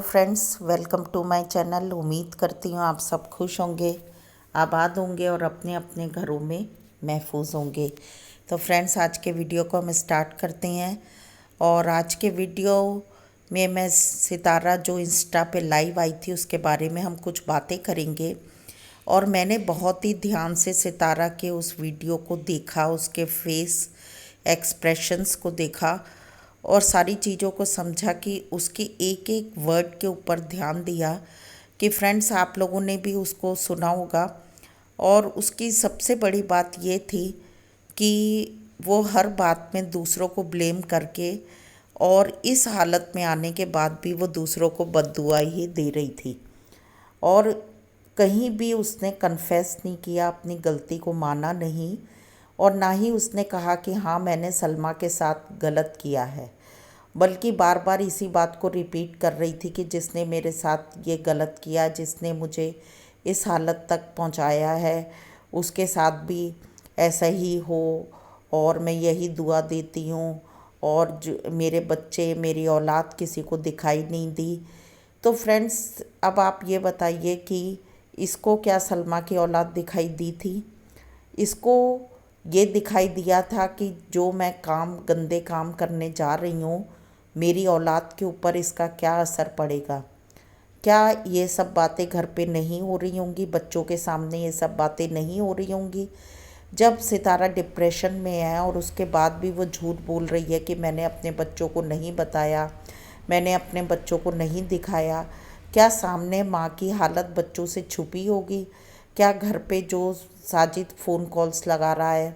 Friends, welcome to my channel. उम्मीद करती हूँ आप सब खुश होंगे, आबाद होंगे और अपने अपने घरों में महफूज होंगे। तो फ्रेंड्स, आज के वीडियो को हम स्टार्ट करते हैं। और आज के वीडियो में मैं सितारा जो इंस्टा पे लाइव आई थी उसके बारे में हम कुछ बातें करेंगे। और मैंने बहुत ही ध्यान से सितारा के उस वीडियो को देखा, उसके फेस एक्सप्रेशंस को देखा और सारी चीज़ों को समझा कि उसके एक एक वर्ड के ऊपर ध्यान दिया कि फ्रेंड्स आप लोगों ने भी उसको सुना होगा। और उसकी सबसे बड़ी बात ये थी कि वो हर बात में दूसरों को ब्लेम करके और इस हालत में आने के बाद भी वो दूसरों को बद्दुआ ही दे रही थी। और कहीं भी उसने कन्फेस नहीं किया, अपनी गलती को माना नहीं और ना ही उसने कहा कि हाँ मैंने सलमा के साथ गलत किया है, बल्कि बार बार इसी बात को रिपीट कर रही थी कि जिसने मेरे साथ ये गलत किया, जिसने मुझे इस हालत तक पहुंचाया है, उसके साथ भी ऐसा ही हो और मैं यही दुआ देती हूँ। और जो मेरे बच्चे, मेरी औलाद किसी को दिखाई नहीं दी। तो फ्रेंड्स, अब आप ये बताइए कि इसको क्या सलमा की औलाद दिखाई दी थी? इसको ये दिखाई दिया था कि जो मैं काम, गंदे काम करने जा रही हूँ, मेरी औलाद के ऊपर इसका क्या असर पड़ेगा। क्या ये सब बातें घर पे नहीं हो रही होंगी, बच्चों के सामने ये सब बातें नहीं हो रही होंगी? जब सितारा डिप्रेशन में है और उसके बाद भी वो झूठ बोल रही है कि मैंने अपने बच्चों को नहीं बताया, मैंने अपने बच्चों को नहीं दिखाया, क्या सामने माँ की हालत बच्चों से छुपी होगी? क्या घर पे जो साजिद फ़ोन कॉल्स लगा रहा है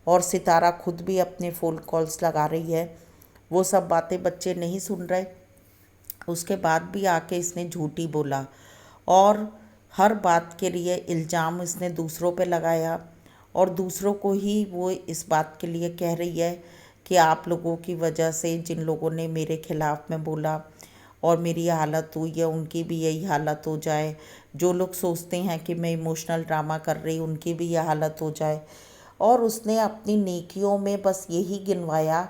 और सितारा खुद भी अपने फ़ोन कॉल्स लगा रही है, वो सब बातें बच्चे नहीं सुन रहे? उसके बाद भी आके इसने झूठी बोला और हर बात के लिए इल्ज़ाम इसने दूसरों पे लगाया और दूसरों को ही वो इस बात के लिए कह रही है कि आप लोगों की वजह से, जिन लोगों ने मेरे खिलाफ़ में बोला और मेरी हालत हुई है, उनकी भी यही हालत हो जाए। जो लोग सोचते हैं कि मैं इमोशनल ड्रामा कर रही, उनकी भी यह हालत हो जाए। और उसने अपनी नेकियों में बस यही गिनवाया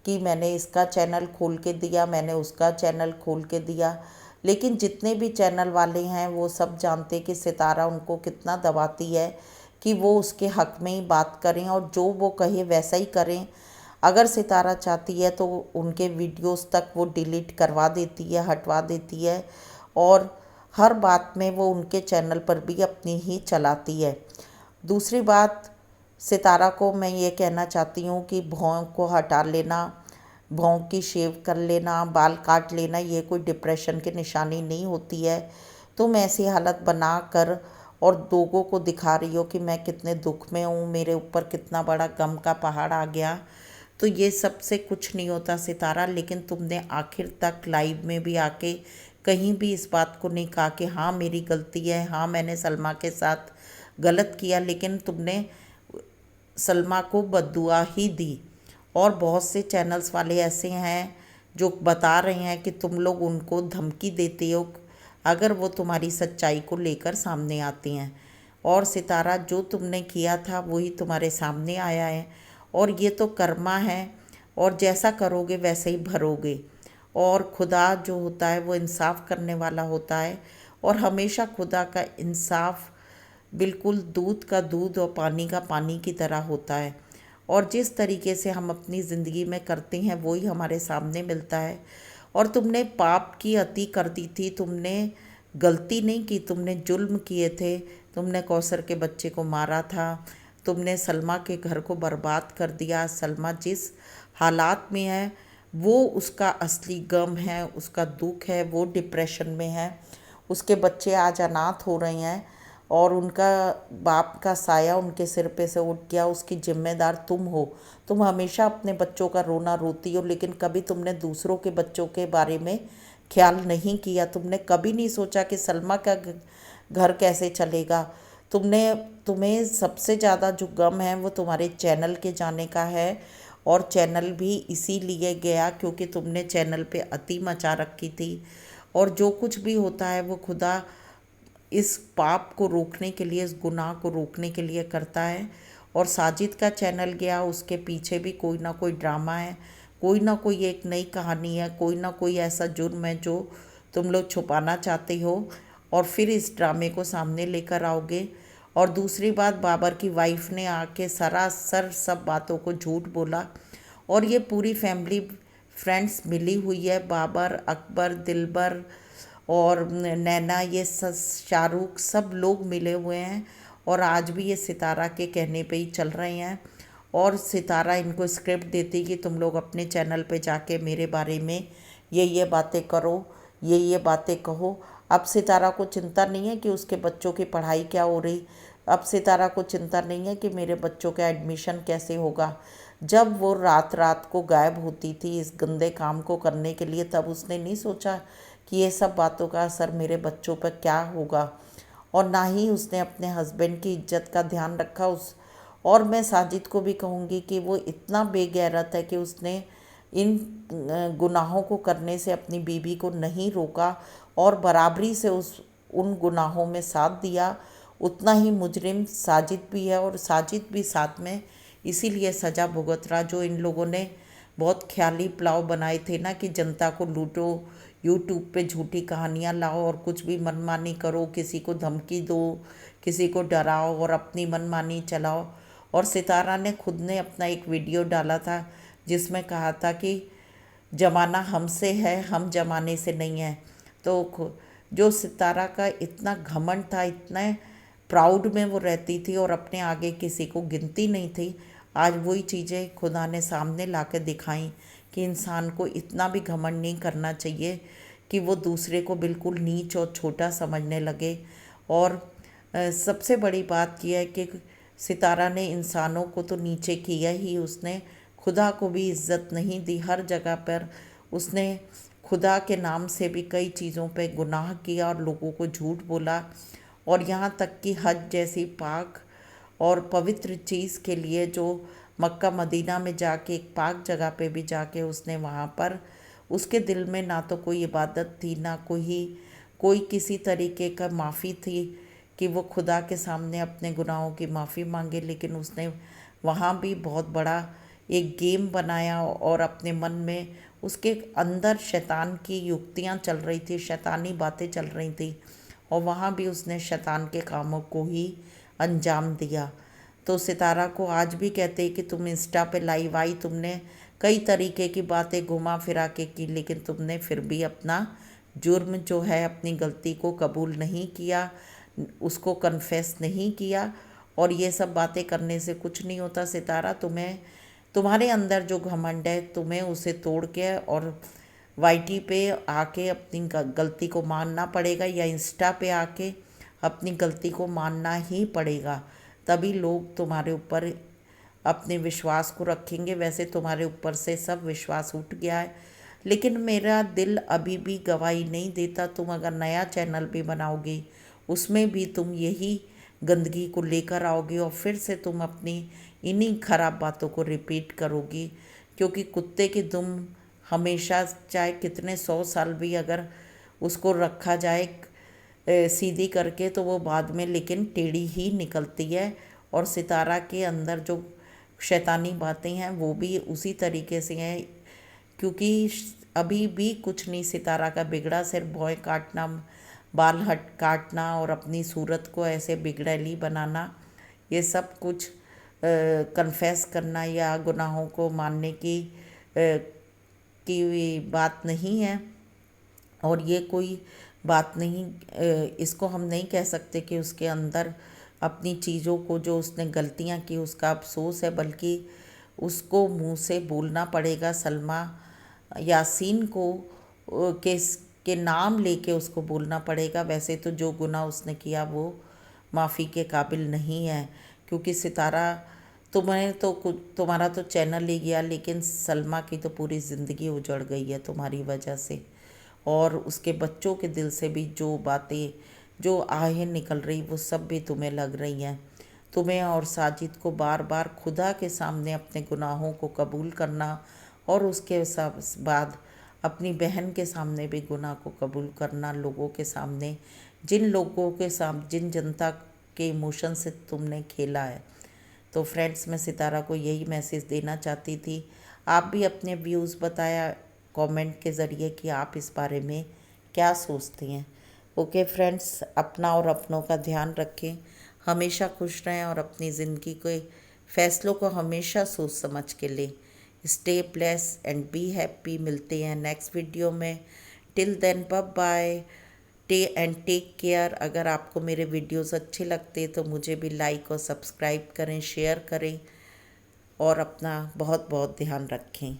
कि मैंने इसका चैनल खोल के दिया, मैंने उसका चैनल खोल के दिया। लेकिन जितने भी चैनल वाले हैं वो सब जानते कि सितारा उनको कितना दबाती है कि वो उसके हक़ में ही बात करें और जो वो कहे वैसा ही करें। अगर सितारा चाहती है तो उनके वीडियोस तक वो डिलीट करवा देती है, हटवा देती है और हर बात में वो उनके चैनल पर भी अपनी ही चलाती है। दूसरी बात, सितारा को मैं ये कहना चाहती हूँ कि भौं को हटा लेना, भौं की शेव कर लेना, बाल काट लेना, ये कोई डिप्रेशन की निशानी नहीं होती है। तुम ऐसी हालत बना कर और लोगों को दिखा रही हो कि मैं कितने दुख में हूँ, मेरे ऊपर कितना बड़ा गम का पहाड़ आ गया, तो ये सबसे कुछ नहीं होता सितारा। लेकिन तुमने आखिर तक लाइव में भी आके कहीं भी इस बात को नहीं कहा कि हाँ मेरी गलती है, हाँ मैंने सलमा के साथ गलत किया, लेकिन तुमने सलमा को बद्दुआ ही दी। और बहुत से चैनल्स वाले ऐसे हैं जो बता रहे हैं कि तुम लोग उनको धमकी देते हो अगर वो तुम्हारी सच्चाई को लेकर सामने आते हैं। और सितारा, जो तुमने किया था वही तुम्हारे सामने आया है और ये तो कर्मा है और जैसा करोगे वैसे ही भरोगे। और खुदा जो होता है वो इंसाफ करने वाला होता है और हमेशा खुदा का इंसाफ बिल्कुल दूध का दूध और पानी का पानी की तरह होता है। और जिस तरीके से हम अपनी ज़िंदगी में करते हैं वही हमारे सामने मिलता है। और तुमने पाप की अति कर दी थी, तुमने गलती नहीं की, तुमने जुल्म किए थे। तुमने कौसर के बच्चे को मारा था, तुमने सलमा के घर को बर्बाद कर दिया। सलमा जिस हालात में है वो उसका असली गम है, उसका दुख है, वो डिप्रेशन में है। उसके बच्चे आज अनाथ हो रहे हैं और उनका बाप का साया उनके सिर पे से उठ गया। उसकी जिम्मेदार तुम हो। तुम हमेशा अपने बच्चों का रोना रोती हो, लेकिन कभी तुमने दूसरों के बच्चों के बारे में ख्याल नहीं किया। तुमने कभी नहीं सोचा कि सलमा का घर कैसे चलेगा। तुम्हें सबसे ज़्यादा जो गम है वो तुम्हारे चैनल के जाने का है। और चैनल भी इसीलिए गया क्योंकि तुमने चैनल पे अति मचा रखी थी। और जो कुछ भी होता है वो खुदा इस पाप को रोकने के लिए, इस गुनाह को रोकने के लिए करता है। और साजिद का चैनल गया, उसके पीछे भी कोई ना कोई ड्रामा है, कोई ना कोई एक नई कहानी है, कोई ना कोई ऐसा जुर्म है जो तुम लोग छुपाना चाहते हो और फिर इस ड्रामे को सामने लेकर आओगे। और दूसरी बात, बाबर की वाइफ ने आके सरासर सब बातों को झूठ बोला और ये पूरी फैमिली फ्रेंड्स मिली हुई है, बाबर, अकबर, दिलबर और नैना, ये शाहरुख, सब लोग मिले हुए हैं और आज भी ये सितारा के कहने पे ही चल रहे हैं। और सितारा इनको स्क्रिप्ट देती कि तुम लोग अपने चैनल पे जाके मेरे बारे में ये बातें करो, ये बातें कहो। अब सितारा को चिंता नहीं है कि उसके बच्चों की पढ़ाई क्या हो रही, अब सितारा को चिंता नहीं है कि मेरे बच्चों का एडमिशन कैसे होगा। जब वो रात रात को गायब होती थी इस गंदे काम को करने के लिए, तब उसने नहीं सोचा कि ये सब बातों का असर मेरे बच्चों पर क्या होगा। और ना ही उसने अपने हस्बैंड की इज्जत का ध्यान रखा। और मैं साजिद को भी कहूँगी कि वो इतना बेगैरत है कि उसने इन गुनाहों को करने से अपनी बीवी को नहीं रोका और बराबरी से उन गुनाहों में साथ दिया। उतना ही मुजरिम साजिद भी है और साजिद भी साथ में इसीलिए सज़ा भुगत रहा। जो इन लोगों ने बहुत ख्याली पुलाव बनाए थे ना कि जनता को लूटो, यूट्यूब पे झूठी कहानियाँ लाओ और कुछ भी मनमानी करो, किसी को धमकी दो, किसी को डराओ और अपनी मनमानी चलाओ। और सितारा ने खुद ने अपना एक वीडियो डाला था जिसमें कहा था कि ज़माना हमसे है, हम ज़माने से नहीं हैं। तो जो सितारा का इतना घमंड था, इतना प्राउड में वो रहती थी और अपने आगे किसी को गिनती नहीं थी, आज वही चीज़ें खुदा ने सामने ला के दिखाई कि इंसान को इतना भी घमंड नहीं करना चाहिए कि वो दूसरे को बिल्कुल नीच और छोटा समझने लगे। और सबसे बड़ी बात यह है कि सितारा ने इंसानों को तो नीचे किया ही, उसने खुदा को भी इज़्ज़त नहीं दी। हर जगह पर उसने खुदा के नाम से भी कई चीज़ों पे गुनाह किया और लोगों को झूठ बोला। और यहाँ तक कि हज जैसी पाक और पवित्र चीज़ के लिए जो मक्का मदीना में जाके एक पाक जगह पे भी जाके उसने वहाँ पर, उसके दिल में ना तो कोई इबादत थी, ना कोई किसी तरीके का माफ़ी थी कि वो खुदा के सामने अपने गुनाहों की माफ़ी मांगे। लेकिन उसने वहाँ भी बहुत बड़ा एक गेम बनाया और अपने मन में उसके अंदर शैतान की युक्तियाँ चल रही थी, शैतानी बातें चल रही थी और वहाँ भी उसने शैतान के कामों को ही अंजाम दिया। तो सितारा को आज भी कहते हैं कि तुम इंस्टा पे लाइव आई, तुमने कई तरीके की बातें घुमा फिरा के की, लेकिन तुमने फिर भी अपना जुर्म जो है, अपनी गलती को कबूल नहीं किया, उसको कन्फेस नहीं किया। और ये सब बातें करने से कुछ नहीं होता सितारा। तुम्हारे अंदर जो घमंड है, तुम्हें उसे तोड़ के और वाईटी पे आके अपनी गलती को मानना पड़ेगा, या इंस्टा पे आके अपनी गलती को मानना ही पड़ेगा। तभी लोग तुम्हारे ऊपर अपने विश्वास को रखेंगे। वैसे तुम्हारे ऊपर से सब विश्वास उठ गया है, लेकिन मेरा दिल अभी भी गवाही नहीं देता। तुम अगर नया चैनल भी बनाओगे, उसमें भी तुम यही गंदगी को लेकर आओगे और फिर से तुम अपनी इन्हीं खराब बातों को रिपीट करोगी। क्योंकि कुत्ते की दुम हमेशा, चाहे कितने 100 साल भी अगर उसको रखा जाए सीधी करके, तो वो बाद में लेकिन टेढ़ी ही निकलती है। और सितारा के अंदर जो शैतानी बातें हैं वो भी उसी तरीके से हैं, क्योंकि अभी भी कुछ नहीं सितारा का बिगड़ा। सिर्फ भौं काटना, बाल हट काटना और अपनी सूरत को ऐसे बिगड़ैली बनाना, ये सब कुछ कन्फेस करना या गुनाहों को मानने की बात नहीं है। और ये कोई बात नहीं, इसको हम नहीं कह सकते कि उसके अंदर अपनी चीज़ों को, जो उसने गलतियां की उसका अफसोस है, बल्कि उसको मुंह से बोलना पड़ेगा। सलमा यासीन को के नाम लेके उसको बोलना पड़ेगा। वैसे तो जो गुनाह उसने किया वो माफ़ी के काबिल नहीं है। क्योंकि सितारा, तुम्हारा तो चैनल ही गया, लेकिन सलमा की तो पूरी ज़िंदगी उजड़ गई है तुम्हारी वजह से। और उसके बच्चों के दिल से भी जो बातें, जो आहें निकल रही, वो सब भी तुम्हें लग रही हैं। तुम्हें और साजिद को बार बार खुदा के सामने अपने गुनाहों को कबूल करना और उसके बाद अपनी बहन के सामने भी गुनाह को कबूल करना, लोगों के सामने, जिन जनता के इमोशन से तुमने खेला है। तो फ्रेंड्स, मैं सितारा को यही मैसेज देना चाहती थी। आप भी अपने व्यूज़ बताया कमेंट के ज़रिए कि आप इस बारे में क्या सोचती हैं। ओके फ्रेंड्स, अपना और अपनों का ध्यान रखें, हमेशा खुश रहें और अपनी ज़िंदगी के फैसलों को हमेशा सोच समझ के लें। Stay bless and be happy. मिलते हैं नेक्स्ट वीडियो में। Till then bye bye take care. अगर आपको मेरे वीडियोस अच्छे लगते तो मुझे भी लाइक और सब्सक्राइब करें, शेयर करें और अपना बहुत बहुत ध्यान रखें।